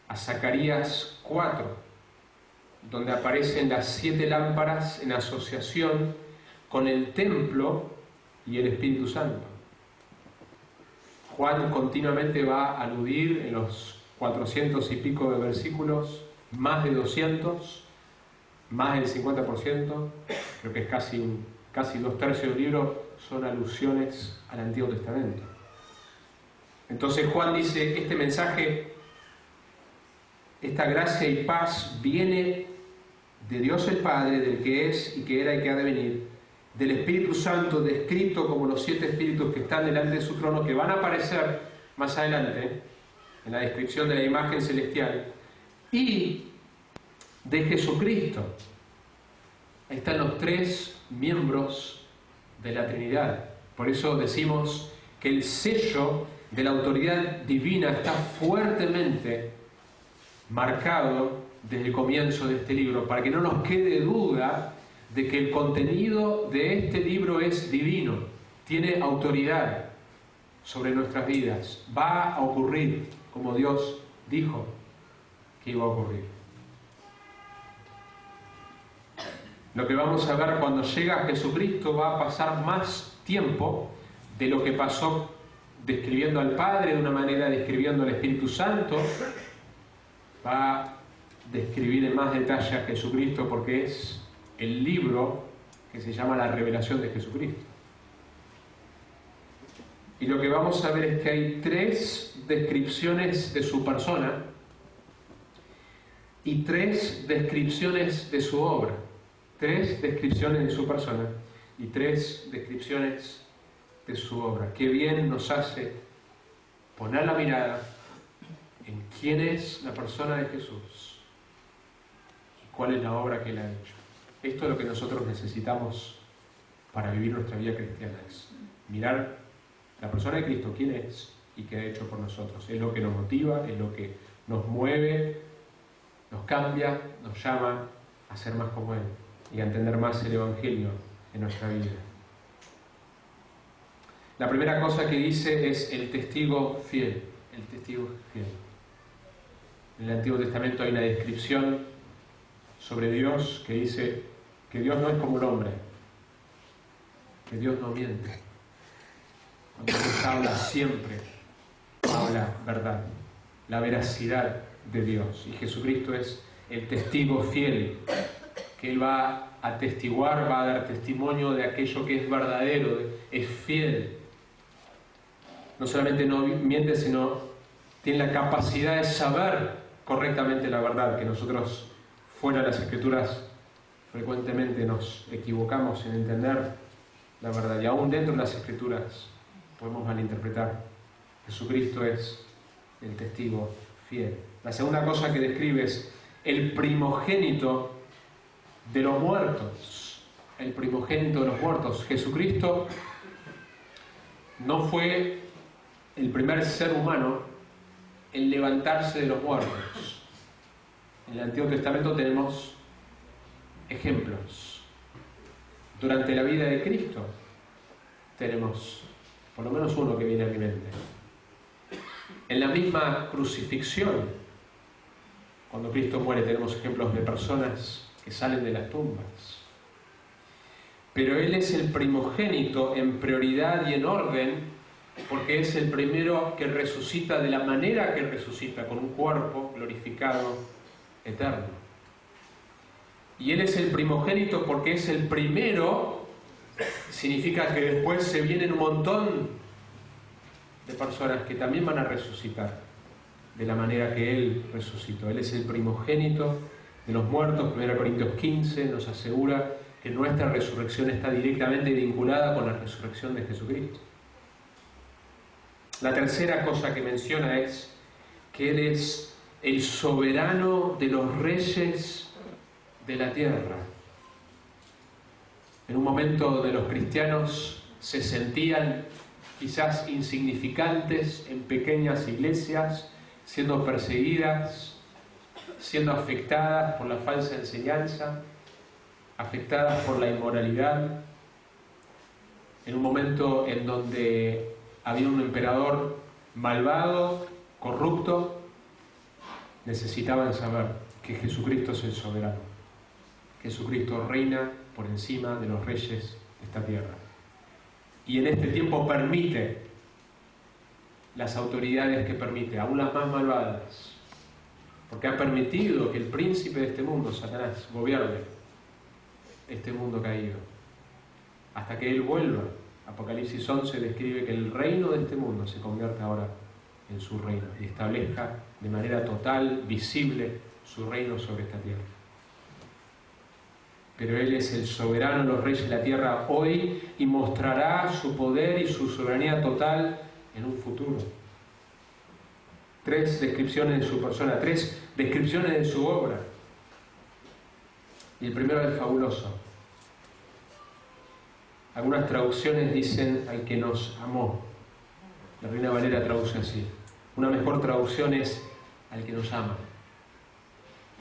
a Zacarías 4, donde aparecen las 7 lámparas en asociación con el templo y el Espíritu Santo. Juan continuamente va a aludir en los 400 y pico de versículos, más de 200, más del 50%, creo que es casi 2/3 del libro, son alusiones al Antiguo Testamento. Entonces Juan dice, este mensaje, esta gracia y paz viene de Dios el Padre, del que es y que era y que ha de venir, del Espíritu Santo, descrito como los 7 espíritus que están delante de su trono, que van a aparecer más adelante en la descripción de la imagen celestial, y de Jesucristo. Ahí están los 3 miembros de la Trinidad. Por eso decimos que el sello de la autoridad divina está fuertemente marcado desde el comienzo de este libro, para que no nos quede duda de que el contenido de este libro es divino, tiene autoridad sobre nuestras vidas, va a ocurrir como Dios dijo que iba a ocurrir. Lo que vamos a ver cuando llega Jesucristo va a pasar más tiempo de lo que pasó describiendo al Padre de una manera, describiendo al Espíritu Santo. Va a describir en más detalle a Jesucristo porque es el libro que se llama la revelación de Jesucristo. Y lo que vamos a ver es que hay 3 descripciones de su persona y 3 descripciones de su obra. 3 descripciones de su persona y 3 descripciones de su obra. Qué bien nos hace poner la mirada en quién es la persona de Jesús y cuál es la obra que Él ha hecho. Esto es lo que nosotros necesitamos para vivir nuestra vida cristiana, es mirar la persona de Cristo, quién es y qué ha hecho por nosotros. Es lo que nos motiva, es lo que nos mueve, nos cambia, nos llama a ser más como Él y a entender más el Evangelio en nuestra vida. La primera cosa que dice es el testigo fiel. El testigo fiel. En el Antiguo Testamento hay una descripción sobre Dios que dice que Dios no es como el hombre, que Dios no miente. Cuando Dios habla, siempre habla verdad, la veracidad de Dios. Y Jesucristo es el testigo fiel, que Él va a atestiguar, va a dar testimonio de aquello que es verdadero, es fiel. No solamente no miente, sino tiene la capacidad de saber correctamente la verdad, que nosotros fuera de las Escrituras frecuentemente nos equivocamos en entender la verdad, y aún dentro de las Escrituras podemos malinterpretar. Jesucristo es el testigo fiel. La segunda cosa que describe es el primogénito de los muertos. El primogénito de los muertos. Jesucristo no fue el primer ser humano en levantarse de los muertos. En el Antiguo Testamento tenemos ejemplos. Durante la vida de Cristo tenemos por lo menos uno que viene a mi mente. En la misma crucifixión, cuando Cristo muere, tenemos ejemplos de personas que salen de las tumbas. Pero Él es el primogénito en prioridad y en orden, porque es el primero que resucita de la manera que resucita, con un cuerpo glorificado eterno. Y Él es el primogénito porque es el primero, significa que después se vienen un montón de personas que también van a resucitar de la manera que Él resucitó. Él es el primogénito de los muertos. 1 Corintios 15 nos asegura que nuestra resurrección está directamente vinculada con la resurrección de Jesucristo. La tercera cosa que menciona es que Él es el soberano de los reyes de la tierra. En un momento donde los cristianos se sentían quizás insignificantes en pequeñas iglesias, siendo perseguidas, siendo afectadas por la falsa enseñanza, afectadas por la inmoralidad, en un momento en donde había un emperador malvado, corrupto, necesitaban saber que Jesucristo es el soberano. Jesucristo reina por encima de los reyes de esta tierra. Y en este tiempo permite las autoridades que permite, aún las más malvadas, porque ha permitido que el príncipe de este mundo, Satanás, gobierne este mundo caído, hasta que Él vuelva. Apocalipsis 11 describe que el reino de este mundo se convierta ahora en su reino y establezca de manera total, visible, su reino sobre esta tierra. Pero Él es el soberano de los reyes de la tierra hoy y mostrará su poder y su soberanía total en un futuro. 3 descripciones de su persona, 3 descripciones de su obra. Y el primero es fabuloso. Algunas traducciones dicen al que nos amó. La Reina Valera traduce así. Una mejor traducción es al que nos ama.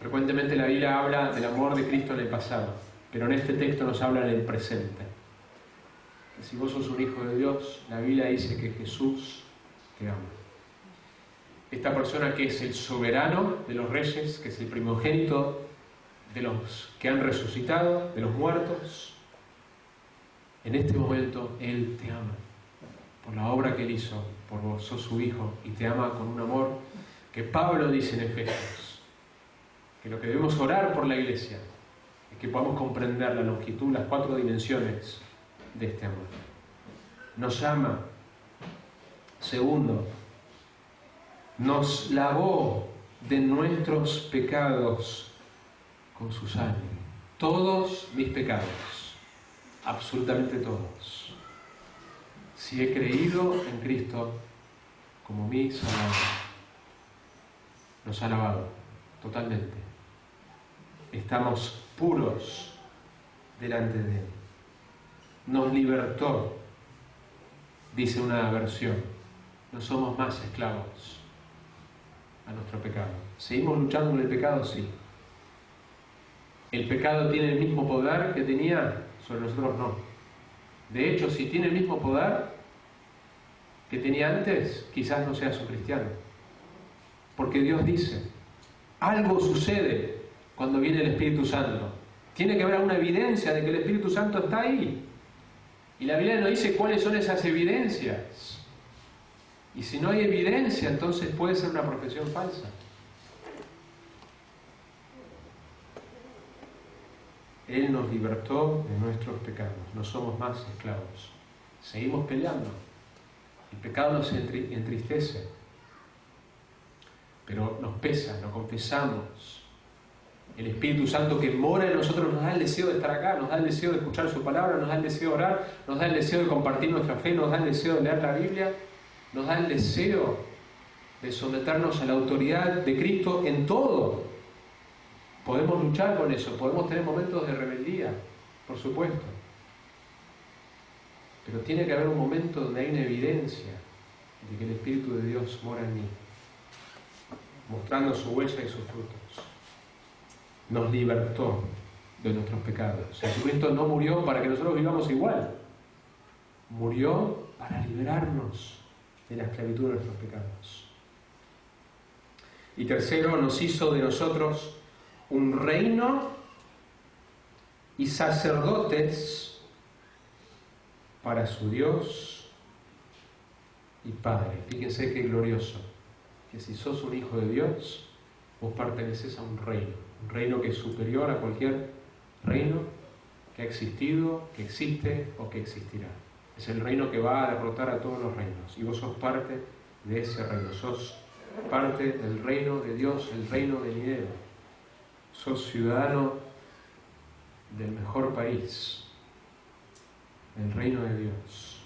Frecuentemente la Biblia habla del amor de Cristo en el pasado, pero en este texto nos habla en el presente. Si vos sos un hijo de Dios, la Biblia dice que Jesús te ama. Esta persona que es el soberano de los reyes, que es el primogénito de los que han resucitado, de los muertos, en este momento Él te ama por la obra que Él hizo por vos, sos su hijo, y te ama con un amor que Pablo dice en Efesios, que lo que debemos orar por la iglesia es que podamos comprender la longitud, las 4 dimensiones de este amor. Nos ama. Segundo, nos lavó de nuestros pecados con su sangre. Todos mis pecados, absolutamente todos. Si he creído en Cristo como mi Salvador, nos ha lavado totalmente. Estamos puros delante de Él. Nos libertó, dice una versión. No somos más esclavos a nuestro pecado. ¿Seguimos luchando con el pecado? Sí. ¿El pecado tiene el mismo poder que tenía sobre nosotros? No. De hecho, si tiene el mismo poder que tenía antes, quizás no seas un cristiano. Porque Dios dice, algo sucede cuando viene el Espíritu Santo. Tiene que haber alguna evidencia de que el Espíritu Santo está ahí. Y la Biblia nos dice cuáles son esas evidencias. Y si no hay evidencia, entonces puede ser una profesión falsa. Él nos libertó de nuestros pecados. No somos más esclavos. Seguimos peleando. El pecado nos entristece. Pero nos pesa, lo confesamos. El Espíritu Santo que mora en nosotros nos da el deseo de estar acá, nos da el deseo de escuchar su palabra, nos da el deseo de orar, nos da el deseo de compartir nuestra fe, nos da el deseo de leer la Biblia, nos da el deseo de someternos a la autoridad de Cristo en todo. Podemos luchar con eso, podemos tener momentos de rebeldía, por supuesto. Pero tiene que haber un momento donde hay una evidencia de que el Espíritu de Dios mora en mí, mostrando su huella y sus frutos. Nos libertó de nuestros pecados. Jesucristo no murió para que nosotros vivamos igual. Murió para liberarnos de la esclavitud de nuestros pecados. Y tercero, nos hizo de nosotros un reino y sacerdotes para su Dios y Padre. Fíjense qué glorioso, que si sos un hijo de Dios, vos perteneces a un reino que es superior a cualquier reino que ha existido, que existe o que existirá. Es el reino que va a derrotar a todos los reinos, y vos sos parte de ese reino, sos parte del reino de Dios, el reino venidero. Sos ciudadano del mejor país, el reino de Dios.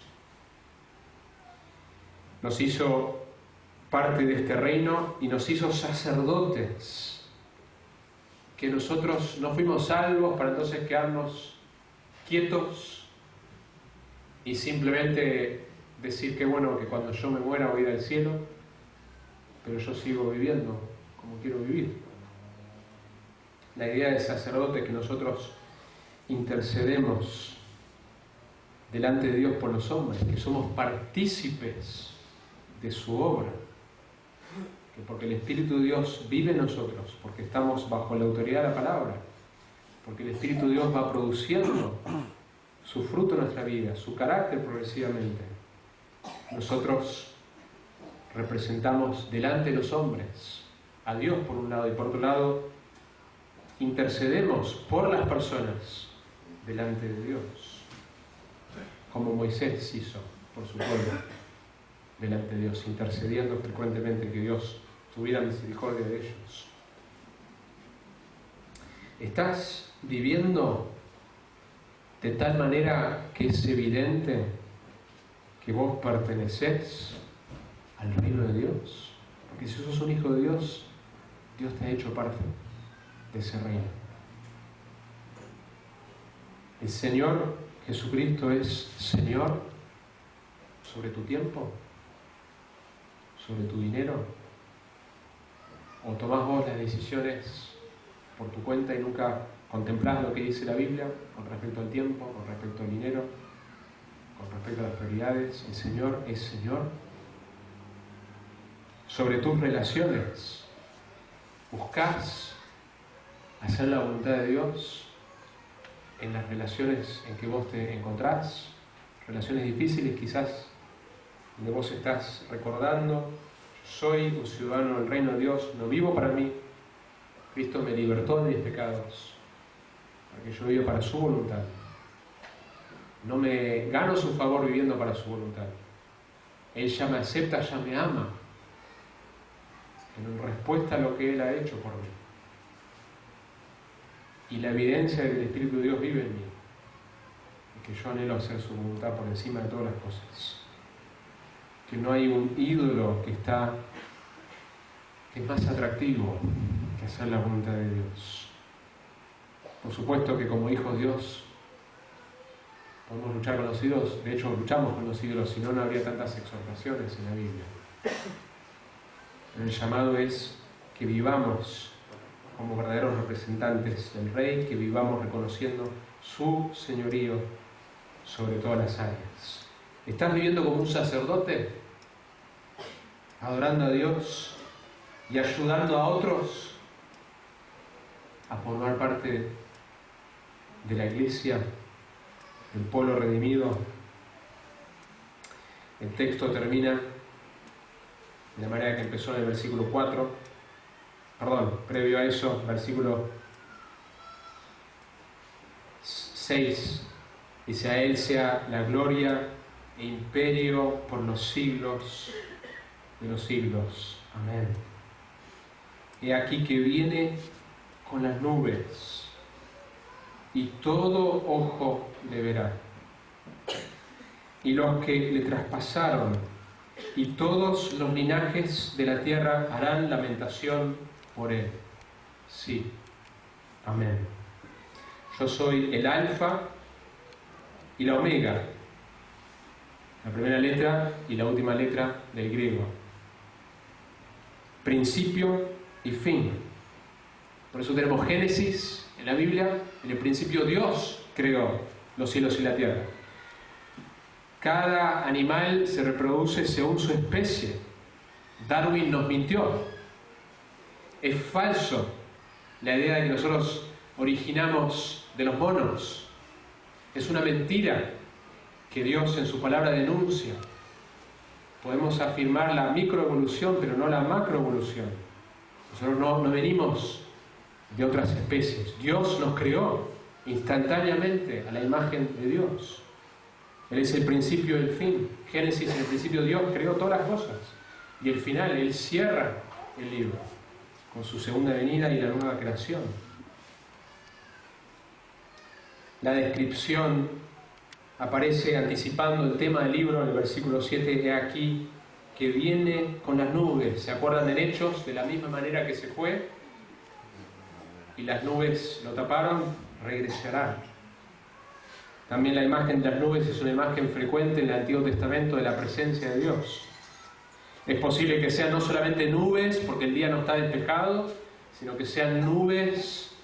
Nos hizo parte de este reino y nos hizo sacerdotes. Que nosotros no fuimos salvos para entonces quedarnos quietos y simplemente decir que bueno, que cuando yo me muera voy a ir al cielo, pero yo sigo viviendo como quiero vivir. La idea de sacerdote es que nosotros intercedemos delante de Dios por los hombres, que somos partícipes de su obra, que porque el Espíritu de Dios vive en nosotros, porque estamos bajo la autoridad de la palabra, porque el Espíritu de Dios va produciendo su fruto en nuestra vida, su carácter progresivamente. Nosotros representamos delante de los hombres a Dios por un lado, y por otro lado intercedemos por las personas delante de Dios, como Moisés hizo por su pueblo delante de Dios, intercediendo frecuentemente que Dios tuviera misericordia de ellos. ¿Estás viviendo de tal manera que es evidente que vos pertenecés al reino de Dios? Porque si sos un hijo de Dios, Dios te ha hecho parte de ese reino. El Señor Jesucristo es Señor sobre tu tiempo, sobre tu dinero, o tomás vos las decisiones por tu cuenta y nunca contemplás lo que dice la Biblia con respecto al tiempo, con respecto al dinero, con respecto a las prioridades. El Señor es Señor sobre tus relaciones. ¿Buscás hacer la voluntad de Dios en las relaciones en que vos te encontrás? Relaciones difíciles quizás, donde vos estás recordando: soy un ciudadano del reino de Dios, no vivo para mí, Cristo me libertó de mis pecados, para que yo viva para su voluntad. No me gano su favor viviendo para su voluntad. Él ya me acepta, ya me ama, en respuesta a lo que Él ha hecho por mí. Y la evidencia de que el Espíritu de Dios vive en mí, y que yo anhelo hacer su voluntad por encima de todas las cosas. Que no hay un ídolo que es más atractivo que hacer la voluntad de Dios. Por supuesto que como hijos de Dios podemos luchar con los ídolos, de hecho luchamos con los ídolos, si no, no habría tantas exhortaciones en la Biblia. Pero el llamado es que vivamos como verdaderos representantes del Rey, que vivamos reconociendo su señorío sobre todas las áreas. ¿Estás viviendo como un sacerdote, adorando a Dios y ayudando a otros a formar parte de la iglesia, del pueblo redimido? El texto termina de la manera que empezó en el versículo 4, previo a eso, versículo 6, dice: a Él sea la gloria e imperio por los siglos de los siglos. Amén. He aquí que viene con las nubes, y todo ojo le verá. Y los que le traspasaron, y todos los linajes de la tierra harán lamentación por él. Sí, amén. Yo soy el Alfa y la Omega, la primera letra y la última letra del griego. Principio y fin. Por eso tenemos Génesis en la Biblia. En el principio Dios creó los cielos y la tierra. Cada animal se reproduce según su especie. Darwin nos mintió. Es falso la idea de que nosotros originamos de los monos. Es una mentira que Dios en su palabra denuncia. Podemos afirmar la microevolución, pero no la macroevolución. Nosotros no venimos de otras especies. Dios nos creó instantáneamente a la imagen de Dios. Él es el principio y el fin. Génesis, en el principio Dios creó todas las cosas. Y el final, Él cierra el libro con su segunda venida y la nueva creación. La descripción aparece anticipando el tema del libro en el versículo 7, he aquí que viene con las nubes. ¿Se acuerdan en Hechos? De la misma manera que se fue y las nubes lo taparon, regresará. También la imagen de las nubes es una imagen frecuente en el Antiguo Testamento de la presencia de Dios. Es posible que sean no solamente nubes, porque el día no está despejado, sino que sean nubes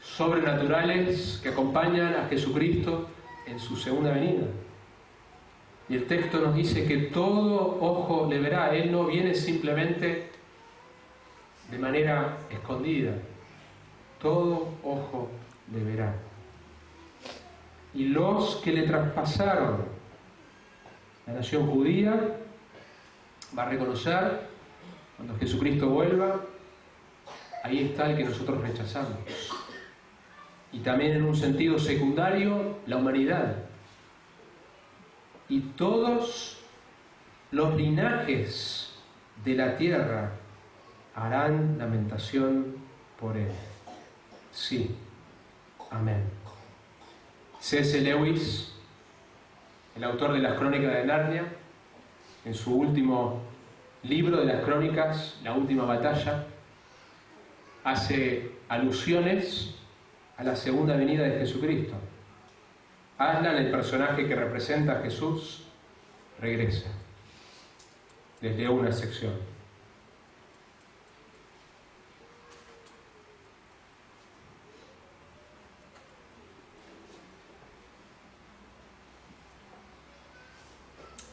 sobrenaturales que acompañan a Jesucristo en su segunda venida. Y el texto nos dice que todo ojo le verá. Él no viene simplemente de manera escondida. Todo ojo le verá. Y los que le traspasaron, la nación judía va a reconocer, cuando Jesucristo vuelva, ahí está el que nosotros rechazamos. Y también en un sentido secundario, la humanidad. Y todos los linajes de la tierra harán lamentación por él. Sí, amén. C.S. Lewis, el autor de las Crónicas de Narnia, en su último libro de las Crónicas, La Última Batalla, hace alusiones a la segunda venida de Jesucristo. Aslan, el personaje que representa a Jesús, regresa. Les leo una sección.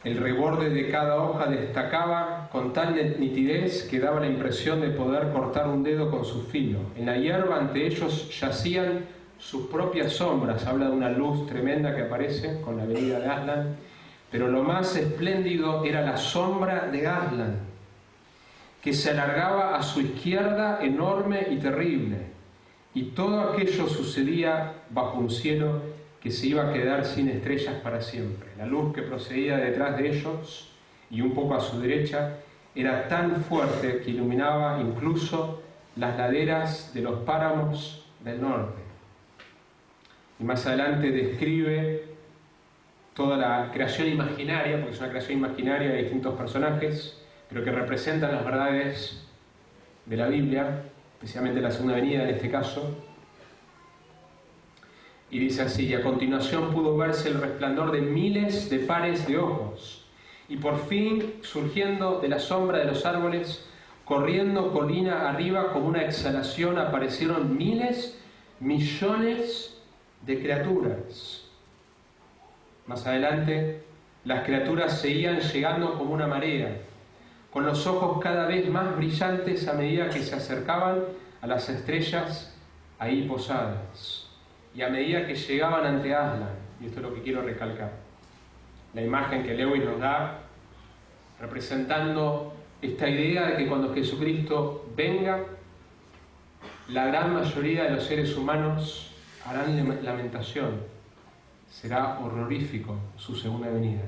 El reborde de cada hoja destacaba con tal nitidez que daba la impresión de poder cortar un dedo con su filo. En la hierba ante ellos yacían sus propias sombras. Habla de una luz tremenda que aparece con la venida de Aslan. Pero lo más espléndido era la sombra de Aslan, que se alargaba a su izquierda enorme y terrible. Y todo aquello sucedía bajo un cielo que se iba a quedar sin estrellas para siempre. La luz que procedía detrás de ellos y un poco a su derecha era tan fuerte que iluminaba incluso las laderas de los páramos del norte. Y más adelante describe toda la creación imaginaria, porque es una creación imaginaria de distintos personajes, pero que representan las verdades de la Biblia, especialmente la segunda venida en este caso. Y dice así, y a continuación pudo verse el resplandor de miles de pares de ojos, y por fin, surgiendo de la sombra de los árboles, corriendo colina arriba como una exhalación, aparecieron miles, millones de criaturas. Más adelante, las criaturas seguían llegando como una marea, con los ojos cada vez más brillantes a medida que se acercaban a las estrellas ahí posadas. Y a medida que llegaban ante Aslan, y esto es lo que quiero recalcar, la imagen que Lewis nos da, representando esta idea de que cuando Jesucristo venga, la gran mayoría de los seres humanos harán lamentación. Será horrorífico su segunda venida.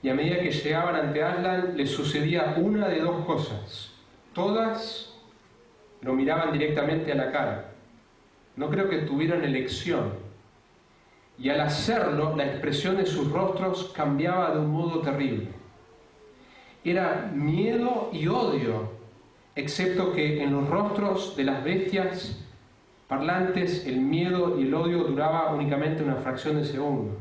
Y a medida que llegaban ante Aslan, les sucedía una de dos cosas. Todas lo miraban directamente a la cara. No creo que tuvieran elección. Y al hacerlo, la expresión de sus rostros cambiaba de un modo terrible. Era miedo y odio, excepto que en los rostros de las bestias parlantes el miedo y el odio duraba únicamente una fracción de segundo.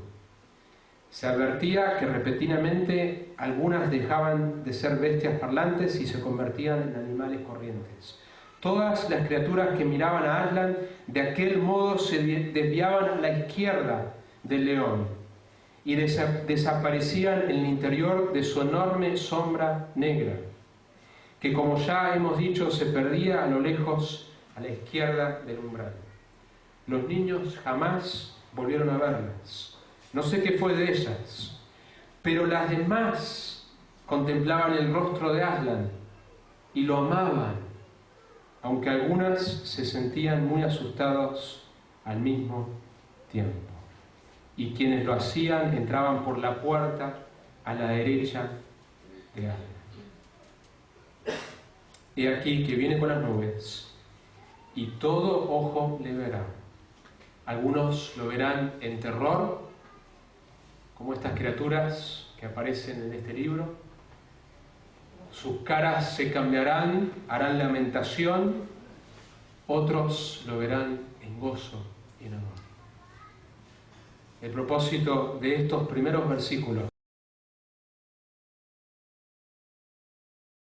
Se advertía que repentinamente algunas dejaban de ser bestias parlantes y se convertían en animales corrientes. Todas las criaturas que miraban a Aslan de aquel modo se desviaban a la izquierda del león y desaparecían en el interior de su enorme sombra negra, que, como ya hemos dicho, se perdía a lo lejos a la izquierda del umbral. Los niños jamás volvieron a verlas. No sé qué fue de ellas, pero las demás contemplaban el rostro de Aslan y lo amaban, aunque algunas se sentían muy asustados al mismo tiempo. Y quienes lo hacían entraban por la puerta a la derecha de Aslan. He aquí que viene con las nubes, y todo ojo le verá. Algunos lo verán en terror, como estas criaturas que aparecen en este libro. Sus caras se cambiarán, harán lamentación. Otros lo verán en gozo y en amor. El propósito de estos primeros versículos